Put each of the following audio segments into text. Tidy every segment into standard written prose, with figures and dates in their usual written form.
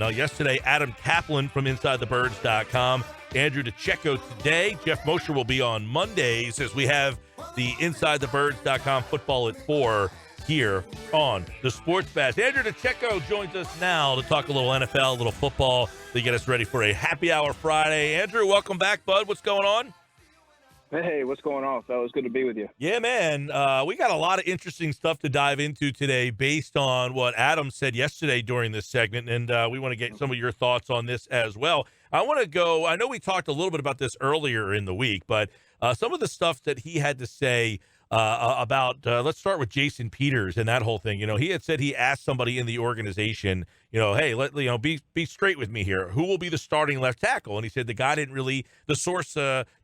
Now, yesterday, Adam Kaplan from InsideTheBirds.com, Andrew DiCecco today. Jeff Mosher will be on Mondays as we have the InsideTheBirds.com football at 4 here on the Sports Bash. Andrew DiCecco joins us now to talk a little NFL, a little football, to get us ready for a happy hour Friday. Andrew, welcome back, bud. What's going on? Hey, what's going on, fellas? Good to be with you. Yeah, man. We got a lot of interesting stuff to dive into today based on what Adam said yesterday during this segment, and we want to get some of your thoughts on this as well. I know we talked a little bit about this earlier in the week, but some of the stuff that he had to say about, let's start with Jason Peters and that whole thing. You know, he had said he asked somebody in the organization, hey, be straight with me here. Who will be the starting left tackle? And he said the source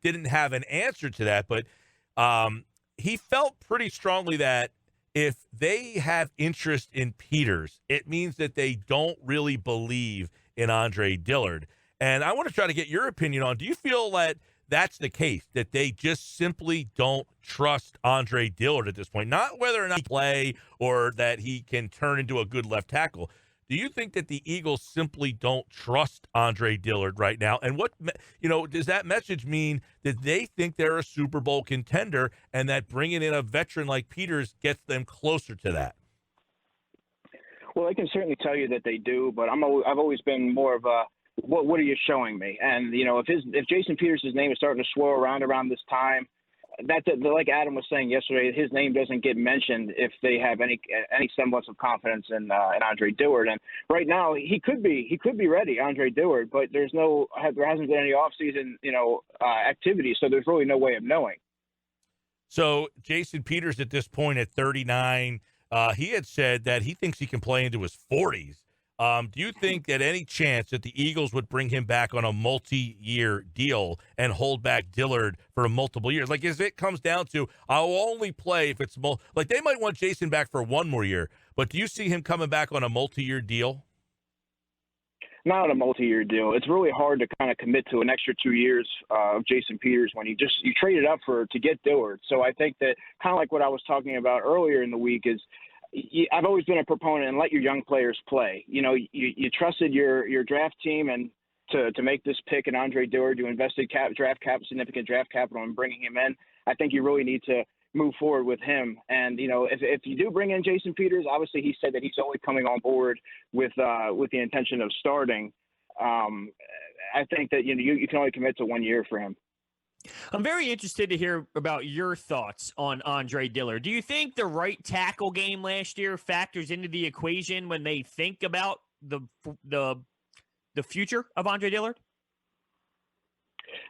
didn't have an answer to that, but he felt pretty strongly that if they have interest in Peters, it means that they don't really believe in Andre Dillard. And I want to try to get your opinion on, do you feel that that's the case, that they just simply don't trust Andre Dillard at this point? Not whether or not he can play or that he can turn into a good left tackle. Do you think that the Eagles simply don't trust Andre Dillard right now? And does that message mean that they think they're a Super Bowl contender and that bringing in a veteran like Peters gets them closer to that? Well, I can certainly tell you that they do, but I've always been more of a, what are you showing me? And, if Jason Peters' name is starting to swirl around this time, that's like Adam was saying yesterday, his name doesn't get mentioned if they have any semblance of confidence in Andre Dillard. And right now he could be ready, Andre Dillard, but there hasn't been any offseason, activity. So there's really no way of knowing. So Jason Peters at this point at 39, he had said that he thinks he can play into his 40s. Do you think that any chance that the Eagles would bring him back on a multi-year deal and hold back Dillard for multiple years? Like, if it comes down to, I'll only play if it's like they might want Jason back for one more year, but do you see him coming back on a multi-year deal? Not on a multi-year deal. It's really hard to kind of commit to an extra 2 years of Jason Peters when you traded up to get Dillard. So I think that kind of like what I was talking about earlier in the week is, I've always been a proponent and let your young players play. You trusted your draft team and to make this pick in Andre Dillard. You invested significant draft capital in bringing him in. I think you really need to move forward with him. And if you do bring in Jason Peters, obviously he said that he's only coming on board with the intention of starting. I think that you can only commit to 1 year for him. I'm very interested to hear about your thoughts on Andre Dillard. Do you think the right tackle game last year factors into the equation when they think about the future of Andre Dillard?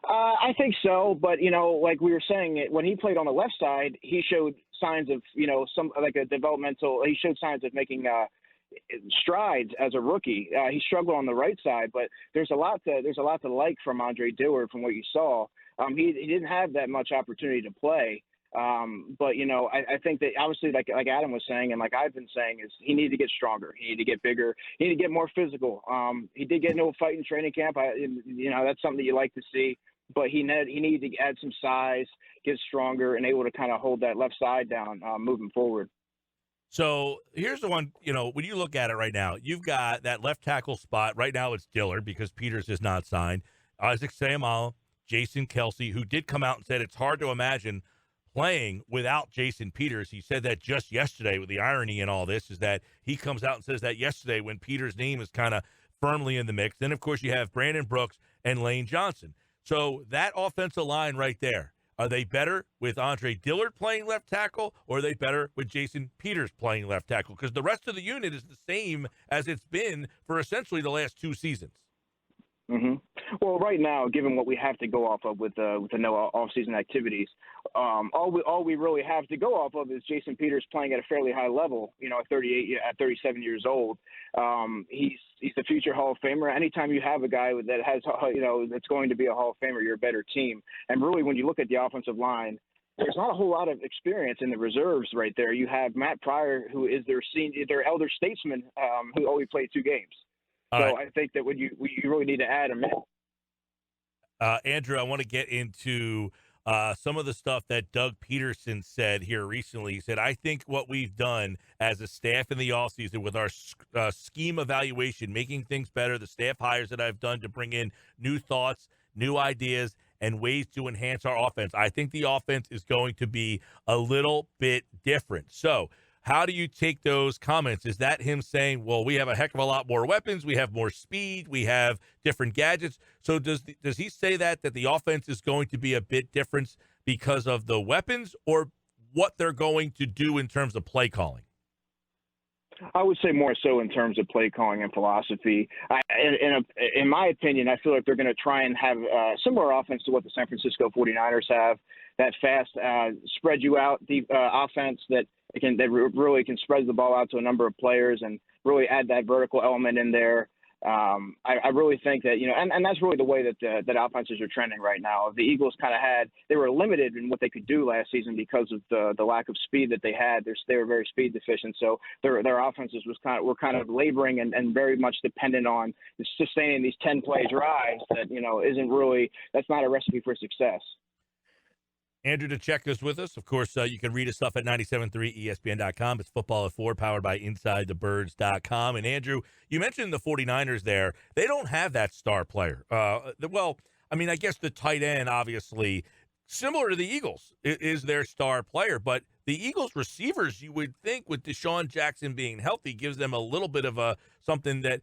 I think so, but like we were saying, when he played on the left side, he showed signs of he showed signs of making strides as a rookie. He struggled on the right side, but there's a lot to like from Andre Dillard from what you saw. He didn't have that much opportunity to play. But I think that obviously, like Adam was saying, and like I've been saying, is he needed to get stronger. He needed to get bigger. He needed to get more physical. He did get into a fight in training camp. That's something that you like to see. But he needed to add some size, get stronger, and able to kind of hold that left side down moving forward. So here's the one, when you look at it right now, you've got that left tackle spot. Right now it's Dillard because Peters is not signed. Isaac Seumalo, Jason Kelce, who did come out and said it's hard to imagine playing without Jason Peters. He said that just yesterday. With the irony in all this is that he comes out and says that yesterday when Peters' name is kind of firmly in the mix. Then, of course, you have Brandon Brooks and Lane Johnson. So that offensive line right there, are they better with Andre Dillard playing left tackle, or are they better with Jason Peters playing left tackle? Because the rest of the unit is the same as it's been for essentially the last two seasons. Mm-hmm. Well, right now, given what we have to go off of with the no off-season activities, all we really have to go off of is Jason Peters playing at a fairly high level. At 37 years old, he's the future Hall of Famer. Anytime you have a guy that has that's going to be a Hall of Famer, you're a better team. And really, when you look at the offensive line, there's not a whole lot of experience in the reserves right there. You have Matt Pryor, who is their elder statesman, who only played 2 games. So right. I think that you really need to add him in. Andrew, I want to get into some of the stuff that Doug Peterson said here recently. He said, I think what we've done as a staff in the offseason with our scheme evaluation, making things better, the staff hires that I've done to bring in new thoughts, new ideas, and ways to enhance our offense. I think the offense is going to be a little bit different. So how do you take those comments? Is that him saying, well, we have a heck of a lot more weapons, we have more speed, we have different gadgets? So does he say that the offense is going to be a bit different because of the weapons or what they're going to do in terms of play calling? I would say more so in terms of play calling and philosophy. In my opinion, I feel like they're going to try and have similar offense to what the San Francisco 49ers have, that fast, spread you out offense that really can spread the ball out to a number of players and really add that vertical element in there. I really think that, and that's really the way that offenses are trending right now. The Eagles they were limited in what they could do last season because of the lack of speed that they had. They were very speed deficient. So their offenses were kind of laboring and very much dependent on sustaining these 10-play drives that, that's not a recipe for success. Andrew DiCecco is with us. Of course, you can read his stuff at 973ESPN.com. It's Football at 4, powered by InsideTheBirds.com. And, Andrew, you mentioned the 49ers there. They don't have that star player. I guess the tight end, obviously, similar to the Eagles, is their star player. But the Eagles receivers, you would think, with Deshaun Jackson being healthy, gives them a little bit of something that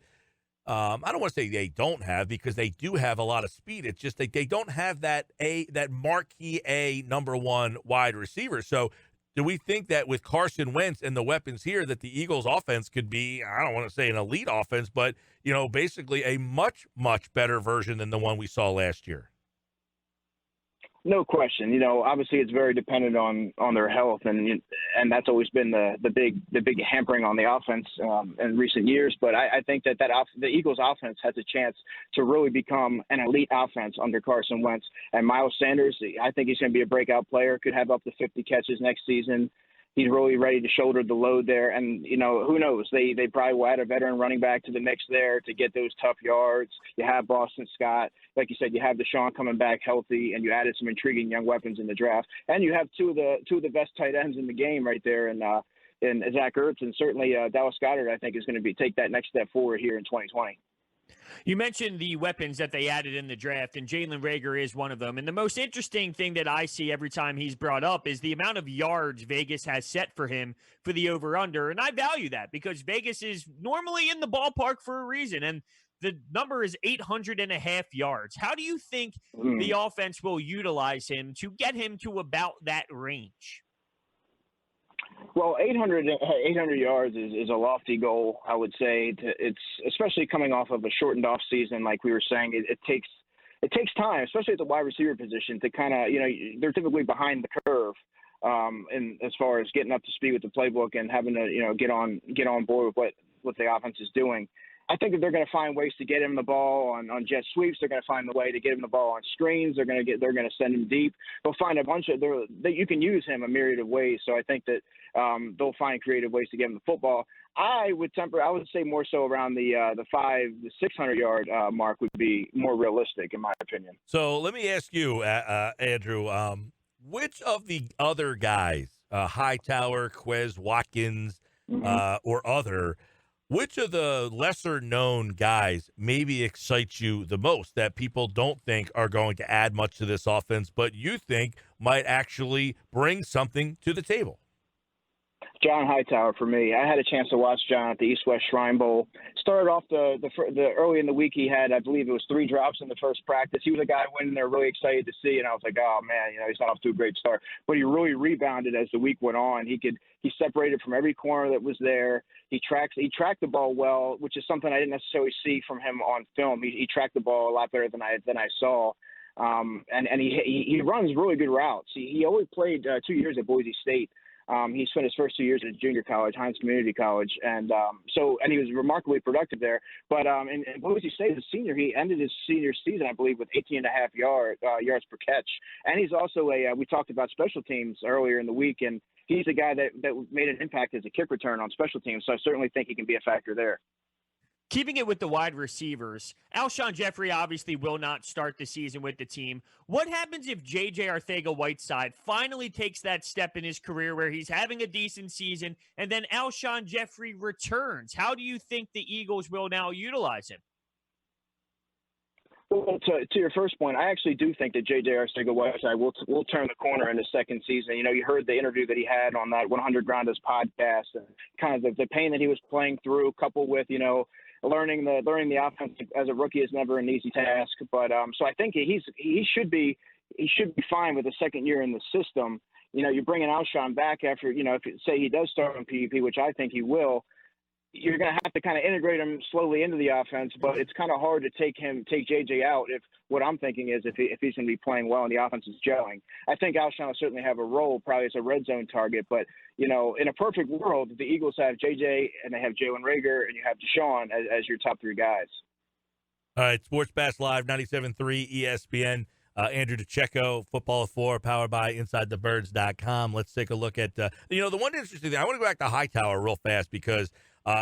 I don't want to say they don't have, because they do have a lot of speed. It's just they don't have that marquee number one wide receiver. So do we think that with Carson Wentz and the weapons here that the Eagles offense could be, I don't want to say an elite offense, but, basically a much, much better version than the one we saw last year? No question. Obviously it's very dependent on their health, and that's always been the big hampering on the offense in recent years. But I think that the Eagles offense has a chance to really become an elite offense under Carson Wentz. And Miles Sanders, I think he's going to be a breakout player, could have up to 50 catches next season. He's really ready to shoulder the load there. And, who knows? They probably will add a veteran running back to the mix there to get those tough yards. You have Boston Scott. Like you said, you have Deshaun coming back healthy, and you added some intriguing young weapons in the draft. And you have two of the best tight ends in the game right there in Zach Ertz, and certainly Dallas Goedert, I think, is going to take that next step forward here in 2020. You mentioned the weapons that they added in the draft, and Jalen Reagor is one of them. And the most interesting thing that I see every time he's brought up is the amount of yards Vegas has set for him for the over-under. And I value that because Vegas is normally in the ballpark for a reason. And the number is 800.5 yards. How do you think the offense will utilize him to get him to about that range? Well, 800 yards is a lofty goal, I would say. It's especially coming off of a shortened off season, like we were saying. It takes time, especially at the wide receiver position, to kind of they're typically behind the curve, and as far as getting up to speed with the playbook and having to get on board with what the offense is doing. I think that they're going to find ways to get him the ball on jet sweeps. They're going to find the way to get him the ball on screens. They're going to send him deep. They'll find a bunch of that you can use him a myriad of ways. So I think that they'll find creative ways to get him the football. I would say more so around the 600 yard mark would be more realistic in my opinion. So let me ask you, Andrew, which of the other guys, Hightower, Quez, Watkins, or other, which of the lesser-known guys maybe excites you the most that people don't think are going to add much to this offense, but you think might actually bring something to the table? John Hightower for me. I had a chance to watch John at the East-West Shrine Bowl. Started off the early in the week. He had, I believe it was 3 drops in the first practice. He was a guy I went in there really excited to see, and I was like, oh man, he's not off to a great start. But he really rebounded as the week went on. He separated from every corner that was there. He tracked the ball well, which is something I didn't necessarily see from him on film. He tracked the ball a lot better than I saw. And he runs really good routes. He only played 2 years at Boise State. He spent his first 2 years at junior college, Hines Community College, and he was remarkably productive there. But in Boise State as a senior, he ended his senior season, I believe, with 18.5 yards per catch. And he's also we talked about special teams earlier in the week, and he's a guy that made an impact as a kick return on special teams. So I certainly think he can be a factor there. Keeping it with the wide receivers, Alshon Jeffery obviously will not start the season with the team. What happens if J.J. Arcega-Whiteside finally takes that step in his career where he's having a decent season and then Alshon Jeffery returns? How do you think the Eagles will now utilize him? Well, to your first point, I actually do think that J.J. Arcega-Whiteside will turn the corner in the second season. You know, you heard the interview that he had on that 100 Grounders podcast, and kind of the pain that he was playing through, coupled with, you know, learning the offense as a rookie is never an easy task. But so I think he should be fine with the second year in the system. You know, you're bringing Alshon back after, you know, if say he does start on PUP, which I think he will. You're going to have to kind of integrate him slowly into the offense, but it's kind of hard to take JJ out if what I'm thinking is if he's going to be playing well and the offense is gelling. I think Alshon will certainly have a role, probably as a red zone target, but, you know, in a perfect world, the Eagles have JJ and they have Jalen Reagor and you have Deshaun as your top three guys. All right, Sports Bash Live, 97.3 ESPN. Andrew DiCecco, Football at 4, powered by InsideTheBirds.com. Let's take a look at, the one interesting thing. I want to go back to Hightower real fast because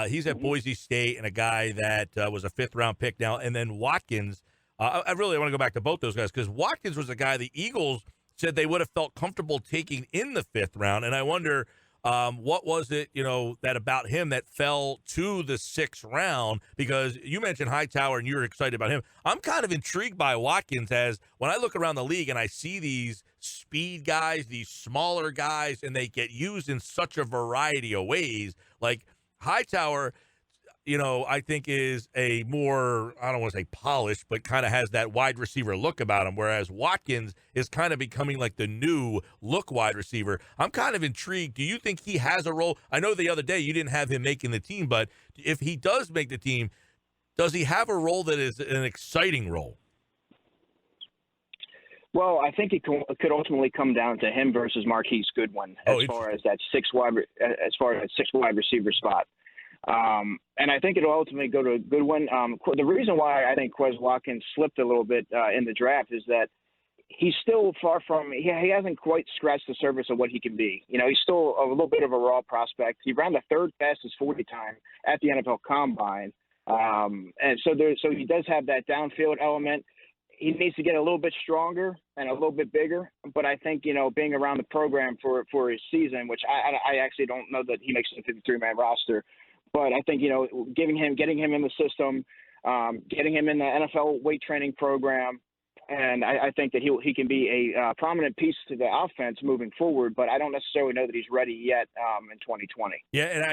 he's at Boise State and a guy that was a fifth-round pick now. And then Watkins, I really want to go back to both those guys because Watkins was a guy the Eagles said they would have felt comfortable taking in the fifth round. And I wonder what was it, that about him that fell to the sixth round? Because you mentioned Hightower and you were excited about him. I'm kind of intrigued by Watkins as when I look around the league and I see these speed guys, these smaller guys, and they get used in such a variety of ways. Like Hightower, I think is a more, I don't want to say polished, but kind of has that wide receiver look about him, whereas Watkins is kind of becoming like the new look wide receiver. I'm kind of intrigued. Do you think he has a role? I know the other day you didn't have him making the team, but if he does make the team, does he have a role that is an exciting role? Well, I think it could ultimately come down to him versus Marquise Goodwin as far as that six wide receiver spot. And I think it'll ultimately go to Goodwin. The reason why I think Quez Watkins slipped a little bit in the draft is that he's still far from – he hasn't quite scratched the surface of what he can be. He's still a little bit of a raw prospect. He ran the third fastest 40 time at the NFL Combine. And so he does have that downfield element. He needs to get a little bit stronger and a little bit bigger. But I think, being around the program for his season, which I actually don't know that he makes the 53-man roster. But I think, getting him in the system, getting him in the NFL weight training program, and I think that he can be a prominent piece to the offense moving forward. But I don't necessarily know that he's ready yet in 2020. Yeah, and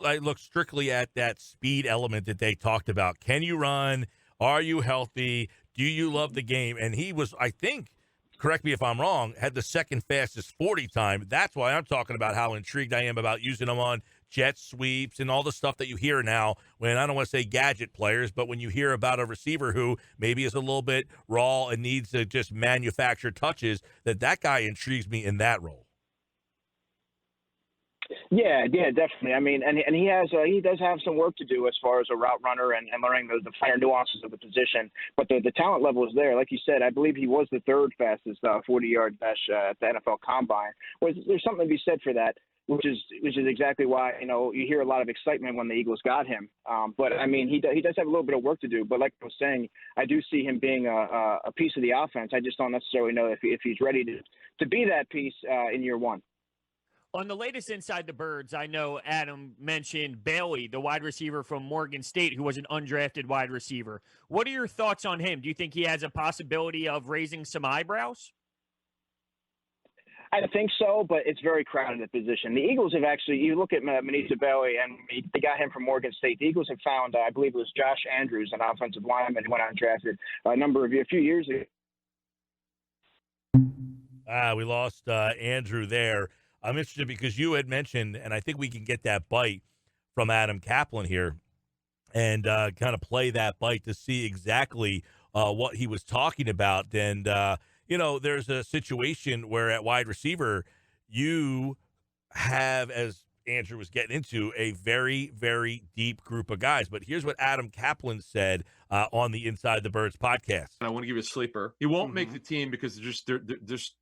I look strictly at that speed element that they talked about. Can you run? Are you healthy? Do you love the game? And he was, I think, correct me if I'm wrong, had the second fastest 40 time. That's why I'm talking about how intrigued I am about using him on jet sweeps and all the stuff that you hear now when, I don't want to say gadget players, but when you hear about a receiver who maybe is a little bit raw and needs to just manufacture touches, that guy intrigues me in that role. Yeah, definitely. I mean, and he does have some work to do as far as a route runner and learning the finer nuances of the position. But the talent level is there. Like you said, I believe he was the third fastest 40-yard dash at the NFL Combine. There's something to be said for that, which is exactly why you hear a lot of excitement when the Eagles got him. But I mean, he does have a little bit of work to do. But like I was saying, I do see him being a piece of the offense. I just don't necessarily know if he's ready to be that piece in year one. On the latest Inside the Birds, I know Adam mentioned Bailey, the wide receiver from Morgan State, who was an undrafted wide receiver. What are your thoughts on him? Do you think he has a possibility of raising some eyebrows? I think so, but it's very crowded at position. The Eagles have actually, you look at Manasseh Bailey, and they got him from Morgan State. The Eagles have found, I believe it was Josh Andrews, an offensive lineman who went undrafted a few years ago. We lost Andrew there. I'm interested because you had mentioned, and I think we can get that bite from Adam Kaplan here and kind of play that bite to see exactly what he was talking about. And, there's a situation where at wide receiver, you have, as Andrew was getting into, a very, very deep group of guys. But here's what Adam Kaplan said on the Inside the Birds podcast. I want to give you a sleeper. He won't make the team because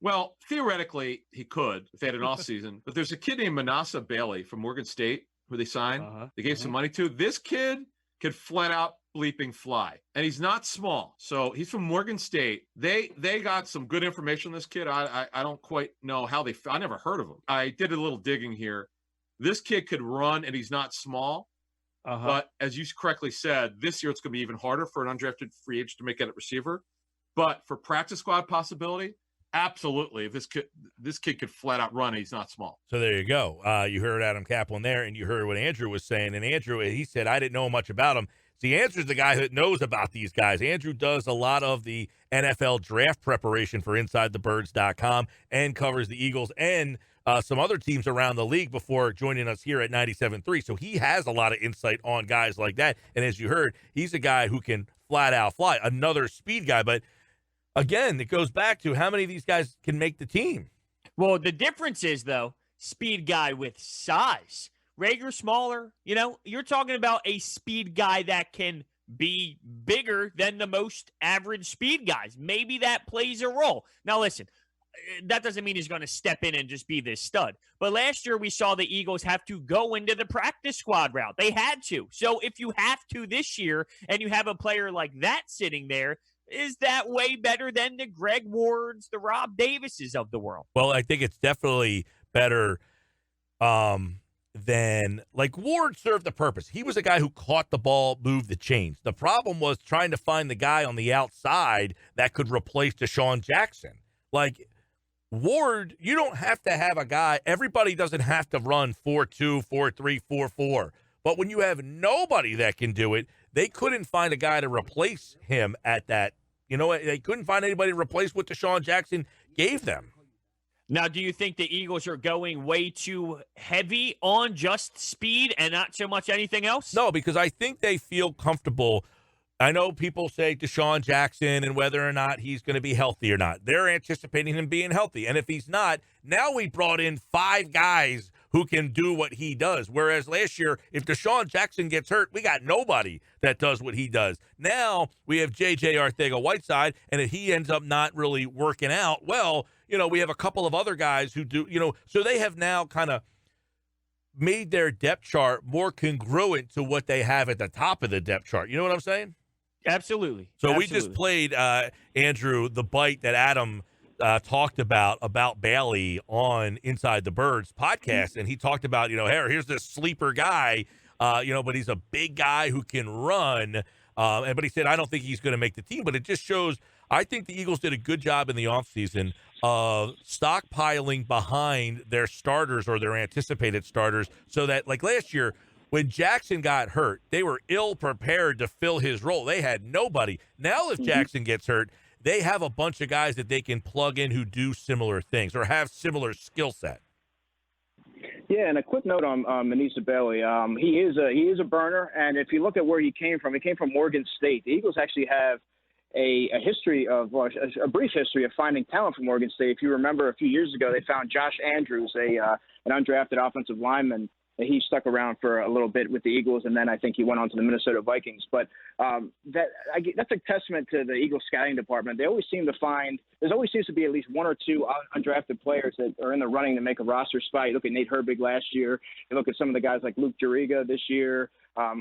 well, theoretically he could if they had an off season. But there's a kid named Manasseh Bailey from Morgan State who they signed. They gave some money to. This kid can flat out bleeping fly, and he's not small. So he's from Morgan State. They got some good information on this kid. I don't quite know how I never heard of him. I did a little digging here. This kid could run, and he's not small. But as you correctly said, this year it's going to be even harder for an undrafted free agent to make it at receiver. But for practice squad possibility, absolutely. If this kid could flat out run, he's not small. So there you go. You heard Adam Kaplan there, and you heard what Andrew was saying. And Andrew, he said, I didn't know much about him. See, Andrew's the guy that knows about these guys. Andrew does a lot of the NFL draft preparation for InsideTheBirds.com and covers the Eagles and some other teams around the league before joining us here at 97.3. So he has a lot of insight on guys like that. And as you heard, he's a guy who can flat out fly, another speed guy. But again, it goes back to how many of these guys can make the team. Well, the difference is, though, speed guy with size. Reagor smaller, you're talking about a speed guy that can be bigger than the most average speed guys. Maybe that plays a role. Now, listen, that doesn't mean he's going to step in and just be this stud. But last year we saw the Eagles have to go into the practice squad route. They had to. So if you have to this year and you have a player like that sitting there, is that way better than the Greg Wards, the Rob Davises of the world? Well, I think it's definitely better than, like, Ward served the purpose. He was a guy who caught the ball, moved the chains. The problem was trying to find the guy on the outside that could replace Deshaun Jackson. Like, Ward, you don't have to have a guy. Everybody doesn't have to run 4-2, 4-3, 4-4. But when you have nobody that can do it, they couldn't find a guy to replace him at that. They couldn't find anybody to replace what Deshaun Jackson gave them. Now, do you think the Eagles are going way too heavy on just speed and not so much anything else? No, because I think they feel comfortable. I know people say Deshaun Jackson and whether or not he's going to be healthy or not. They're anticipating him being healthy. And if he's not, now we brought in 5 guys who can do what he does. Whereas last year, if Deshaun Jackson gets hurt, we got nobody that does what he does. Now we have J.J. Arcega-Whiteside, and if he ends up not really working out, well, we have a couple of other guys who do, so they have now kind of made their depth chart more congruent to what they have at the top of the depth chart. You know what I'm saying? Absolutely. So we just played, Andrew, the bite that Adam talked about Bailey on Inside the Birds podcast, and he talked about, here's this sleeper guy, but he's a big guy who can run, but he said, I don't think he's going to make the team, but it just shows, I think the Eagles did a good job in the offseason of stockpiling behind their starters or their anticipated starters so that, like last year, when Jackson got hurt, they were ill-prepared to fill his role. They had nobody. Now if Jackson gets hurt, they have a bunch of guys that they can plug in who do similar things or have similar skill set. Yeah, and a quick note on Manasseh Bailey. He is a burner, and if you look at where he came from Morgan State. The Eagles actually have a history of a brief history of finding talent from Morgan State. If you remember, a few years ago, they found Josh Andrews, an undrafted offensive lineman. He stuck around for a little bit with the Eagles, and then I think he went on to the Minnesota Vikings. But that's a testament to the Eagles scouting department. There always seems to be at least 1 or 2 undrafted players that are in the running to make a roster spot. You look at Nate Herbig last year. You look at some of the guys like Luke Juriga this year.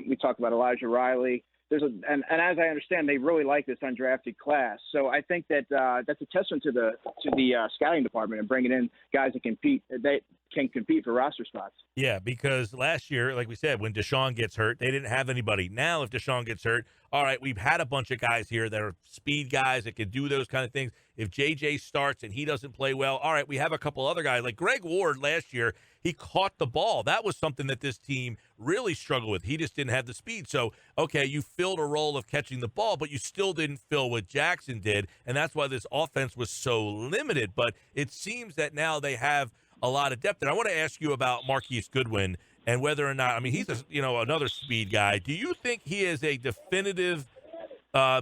We talked about Elijah Riley. And as I understand, they really like this undrafted class. So I think that that's a testament to the scouting department and bringing in guys that can compete for roster spots. Yeah, because last year, like we said, when Deshaun gets hurt, they didn't have anybody. Now, if Deshaun gets hurt, all right, we've had a bunch of guys here that are speed guys that can do those kind of things. If JJ starts and he doesn't play well, all right, we have a couple other guys. Like Greg Ward last year, he caught the ball. That was something that this team really struggled with. He just didn't have the speed. So, okay, you filled a role of catching the ball, but you still didn't fill what Jackson did, and that's why this offense was so limited. But it seems that now they have a lot of depth. And I want to ask you about Marquise Goodwin and whether or not, I mean, he's another speed guy. Do you think he is a definitive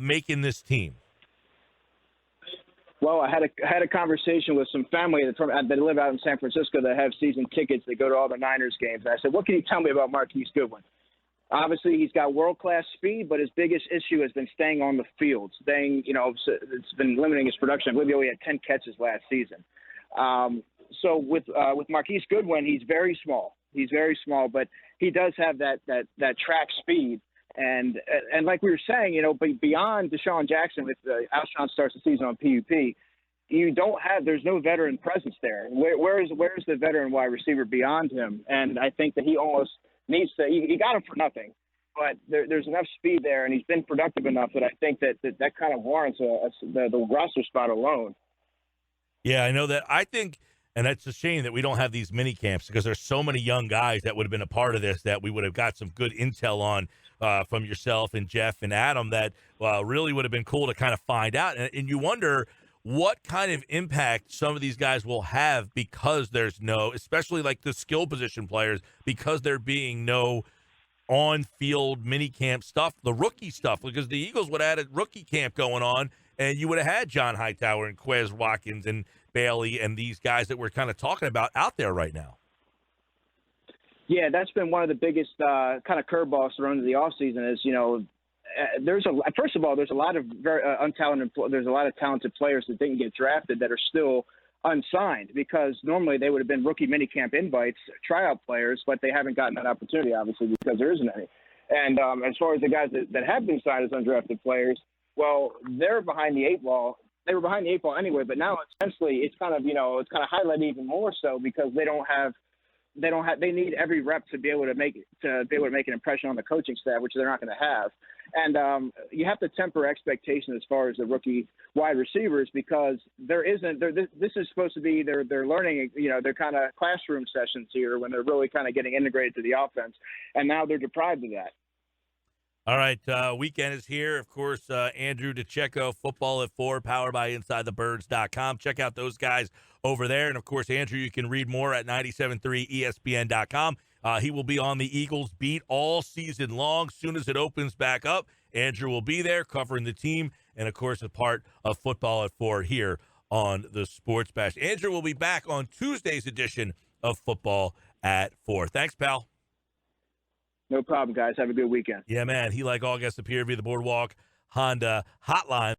making this team? Well, I had a conversation with some family that live out in San Francisco that have season tickets. They go to all the Niners games. And I said, what can you tell me about Marquise Goodwin? Obviously, he's got world-class speed, but his biggest issue has been staying on the field. It's been limiting his production. I believe he only had 10 catches last season. So with Marquise Goodwin, he's very small. He's very small, but he does have that track speed. And like we were saying, you know, but beyond Deshaun Jackson, if Alshon starts the season on PUP, there's no veteran presence there. Where's the veteran wide receiver beyond him? And I think that he almost needs to. He got him for nothing, but there's enough speed there, and he's been productive enough that I think that kind of warrants the roster spot alone. Yeah, I know that. I think, and it's a shame that we don't have these mini camps because there's so many young guys that would have been a part of this that we would have got some good intel on from yourself and Jeff and Adam that really would have been cool to kind of find out. And you wonder what kind of impact some of these guys will have because there's no, especially like the skill position players, because there being no on-field mini camp stuff, the rookie stuff, because the Eagles would have had a rookie camp going on, and you would have had John Hightower and Quez Watkins and Bailey and these guys that we're kind of talking about out there right now. Yeah, that's been one of the biggest kind of curveballs thrown into the offseason is, you know, first of all, there's a lot of very there's a lot of talented players that didn't get drafted that are still unsigned because normally they would have been rookie minicamp invites, tryout players, but they haven't gotten that opportunity, obviously, because there isn't any. And as far as the guys that have been signed as undrafted players, well, they're behind the eight ball. They were behind the eight ball anyway, but now essentially it's kind of highlighted even more so because they need every rep to be able to make an impression on the coaching staff, which they're not going to have. And you have to temper expectations as far as the rookie wide receivers because this is supposed to be they're learning, you know, they're kind of classroom sessions here when they're really kind of getting integrated to the offense, and now they're deprived of that. All right, weekend is here. Of course, Andrew DiCecco, Football at 4, powered by InsideTheBirds.com. Check out those guys over there. And, of course, Andrew, you can read more at 973ESPN.com. He will be on the Eagles beat all season long. Soon as it opens back up, Andrew will be there covering the team and, of course, a part of Football at 4 here on the Sports Bash. Andrew will be back on Tuesday's edition of Football at 4. Thanks, pal. No problem, guys. Have a good weekend. Yeah, man. He, like all guests, appear via the Boardwalk Honda hotline.